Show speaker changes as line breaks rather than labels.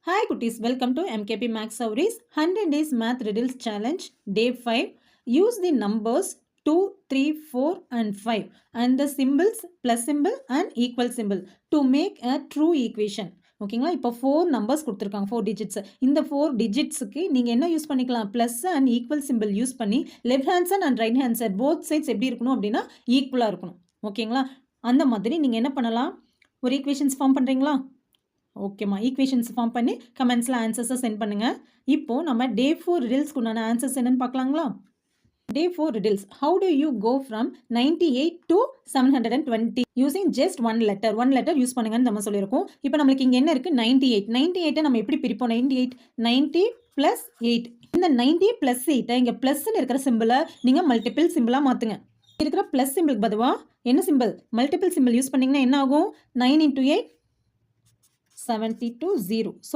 Hi Kutis, welcome to MKP Max Sauris 100 Days Math Riddles Challenge Day 5. Use the numbers 2, 3, 4 and 5 and the symbols plus symbol and equal symbol to make a true equation. ஓகேங்களா இப்போ 4 numbers கொடுத்துருக்காங்க 4 digits இந்த 4 டிஜிட்ஸுக்கு நீங்கள் என்ன use பண்ணிக்கலாம் plus and equal simple use பண்ணி left hand side and right hand side both sides எப்படி இருக்கணும் அப்படின்னா ஈக்குவலாக இருக்கணும் ஓகேங்களா அந்த மாதிரி நீங்கள் என்ன பண்ணலாம் ஒரு ஈக்குவேஷன்ஸ் ஃபார்ம் பண்ணுறீங்களா ஓகேம்மா ஈக்குவேஷன்ஸ் ஃபார்ம் பண்ணி கமெண்ட்ஸில் ஆன்சர்ஸை சென்ட் பண்ணுங்கள் இப்போது நம்ம டே 4 ரிடில்ஸ்க்கு உண்டான ஆன்சர்ஸ் என்னன்னு பார்க்கலாங்களா day 4 riddles how do you go from 98 to 720 using just one letter use பண்ணுங்கன்னு நம்ம சொல்லியிருக்கோம் இப்போ நம்மளுக்கு இங்கே என்ன இருக்குது 98 நம்ம எப்படி பிரிப்போம் 90 + 8 இந்த 90 + 8 இங்கே ப்ளஸ்ன்னு இருக்கிற சிம்பிளை நீங்கள் மல்டிபிள் சிம்பிளாக மாற்றுங்க இருக்கிற ப்ளஸ் சிம்பிளுக்கு பதுவாக என்ன சிம்பிள் மல்டிபிள் சிம்பிள் யூஸ் பண்ணிங்கன்னா என்ன ஆகும் 9 × 8 72 0. So